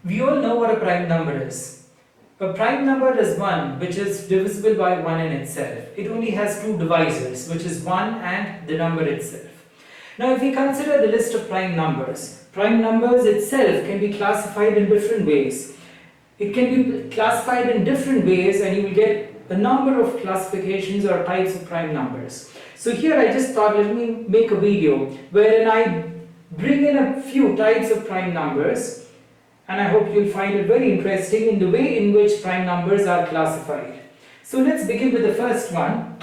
We all know what a prime number is. A prime number is one which is divisible by 1 in itself. It only has two divisors, which is 1 and the number itself. Now if we consider the list of prime numbers itself can be classified in different ways. It can be classified in different ways and you will get a number of classifications or types of prime numbers. So here I just thought let me make a video wherein I bring in a few types of prime numbers, and I hope you'll find it very interesting in the way in which prime numbers are classified. So let's begin with the first one.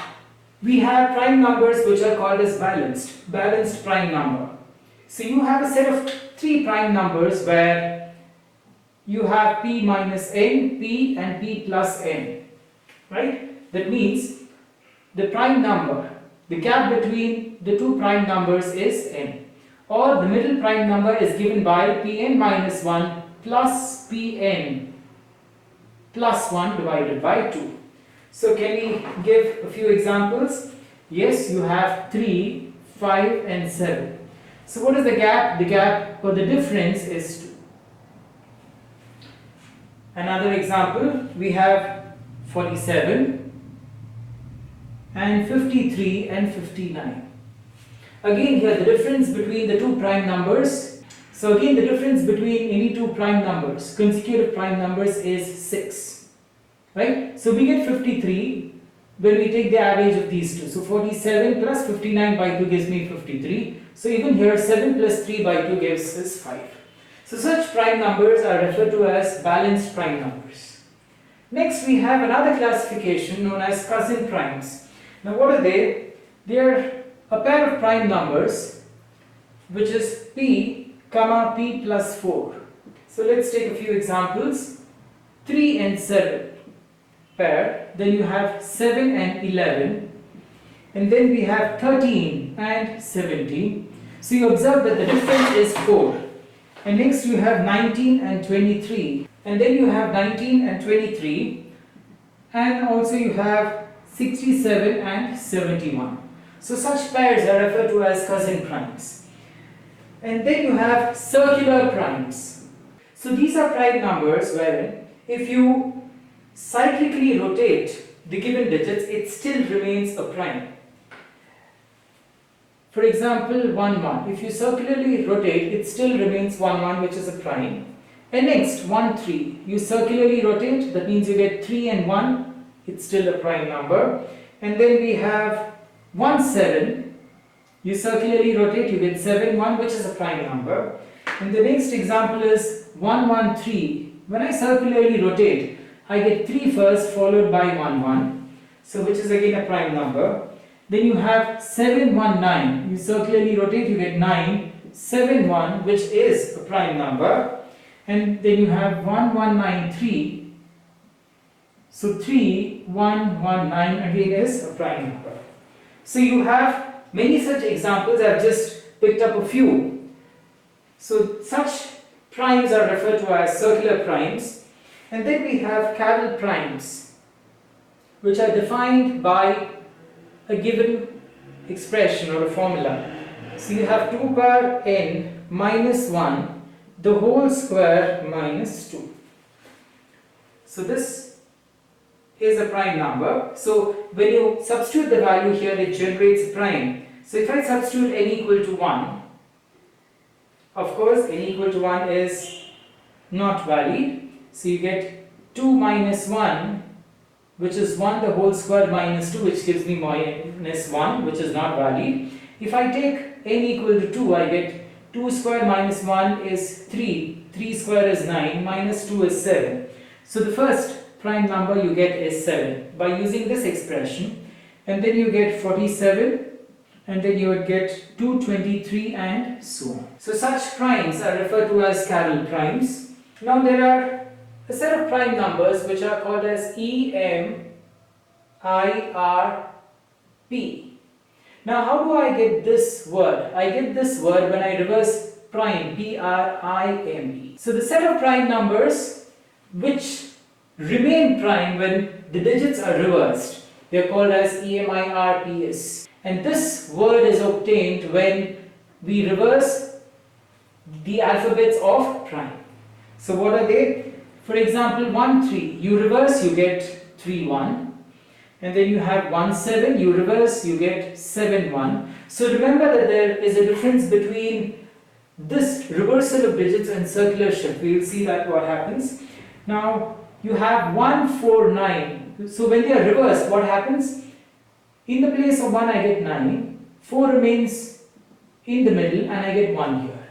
We have prime numbers which are called as balanced prime number. So you have a set of three prime numbers where you have p minus n, p and p plus n, right? That means the prime number, the gap between the two prime numbers is n, or the middle prime number is given by pn minus 1 plus pn plus 1 divided by 2. So can we give a few examples? Yes, you have 3, 5 and 7. So what is the gap? The gap or the difference is 2. Another example, we have 47 and 53 and 59. Again here the difference between the two prime numbers. So again the difference between any two prime numbers, consecutive prime numbers, is 6. Right? So we get 53 when we take the average of these two. So 47 plus 59 by 2 gives me 53. So even here 7 plus 3 by 2 gives us 5. So such prime numbers are referred to as balanced prime numbers. Next we have another classification known as cousin primes. Now what are they? They are a pair of prime numbers which is p comma p plus 4. So let's take a few examples. 3 and 7 pair, then you have 7 and 11, and then we have 13 and 17. So you observe that the difference is 4. And next you have 19 and 23, and then you have 19 and 23, and also you have 67 and 71. So such pairs are referred to as cousin primes. And then you have circular primes. So these are prime numbers wherein if you cyclically rotate the given digits, it still remains a prime. For example, 1 1. If you circularly rotate, it still remains 1 1, which is a prime. And next 1 3. You circularly rotate, that means you get 3 and 1, it's still a prime number. And then we have 1 7. You circularly rotate, you get 7 1, which is a prime number. And the next example is 1 1 3. When I circularly rotate, I get 3 first followed by 1 1, so which is again a prime number. Then you have 7 1 9. You circularly rotate, you get 9 7 1, which is a prime number. And then you have 1 1 9 3. So 3 1 1 9 again is a prime number. So you have many such examples. I have just picked up a few. So such primes are referred to as circular primes. And then we have Cadel primes, which are defined by a given expression or a formula. So you have 2 power n minus 1, the whole square minus 2. So this is a prime number. So when you substitute the value here, it generates a prime. So if I substitute n equal to 1, of course n equal to 1 is not valid. So you get 2 minus 1, which is 1 the whole square minus 2, which gives me minus 1, which is not valid. If I take n equal to 2, I get 2 square minus 1 is 3, 3 square is 9, minus 2 is 7. So the first prime number you get is 7 by using this expression. And then you get 47, and then you would get 223 and so on. So such primes are referred to as Cadel primes. Now there are a set of prime numbers which are called as E, M, I, R, P. Now how do I get this word? I get this word when I reverse prime, P, R, I, M, E. So the set of prime numbers which remain prime when the digits are reversed, they are called as E, M, I, R, P, S. And this word is obtained when we reverse the alphabets of prime. So what are they? For example, 1 3, you reverse, you get 3 1, and then you have 1 7, you reverse, you get 7 1. So remember that there is a difference between this reversal of digits and circular shift. We will see that what happens. Now you have 1 4 9. So when they are reversed, what happens? In the place of 1 I get 9, 4 remains in the middle and I get 1 here.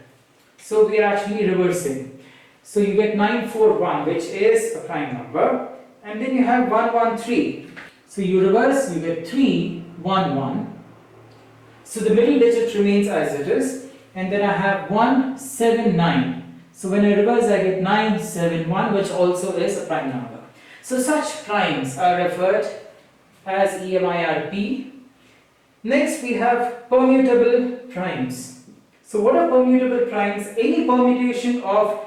So we are actually reversing. So you get 9 4 1, which is a prime number, and then you have 1 1 3. So you reverse, you get 3 1 1. So the middle digit remains as it is, and then I have 1 7 9. So when I reverse I get 9 7 1, which also is a prime number. So such primes are referred as EMIRP. Next we have permutable primes. So what are permutable primes? Any permutation of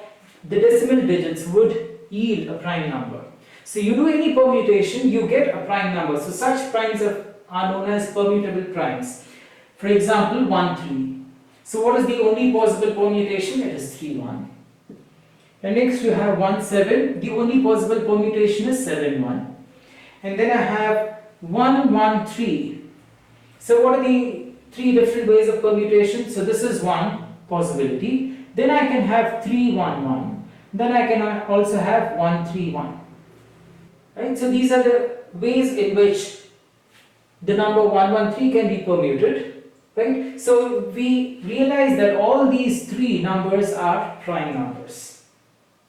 the decimal digits would yield a prime number. So you do any permutation, you get a prime number. So such primes are known as permutable primes. For example, 1 3. So what is the only possible permutation? It is 3 1. And next you have 1 7. The only possible permutation is 7 1. And then I have 1 1 3. So what are the three different ways of permutation? So this is one possibility. Then I can have 3 1 1. Then I can also have 1 3 1. Right? So these are the ways in which the number 113 can be permuted. Right? So we realize that all these three numbers are prime numbers.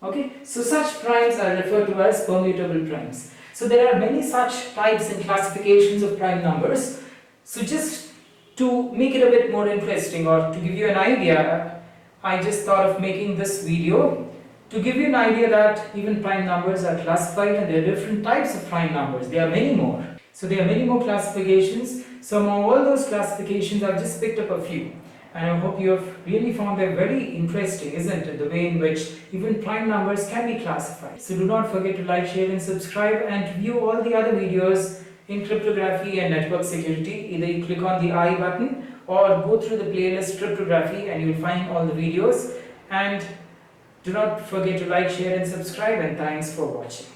Okay? So such primes are referred to as permutable primes. So there are many such types and classifications of prime numbers. So just to make it a bit more interesting, or to give you an idea, I just thought of making this video to give you an idea that even prime numbers are classified, and there are different types of prime numbers. There are many more. So there are many more classifications. So among all those classifications, I've just picked up a few. And I hope you have really found them very interesting, isn't it? The way in which even prime numbers can be classified. So do not forget to like, share and subscribe, and view all the other videos in cryptography and network security. Either you click on the I button or go through the playlist cryptography and you'll find all the videos. And do not forget to like, share and subscribe, and thanks for watching.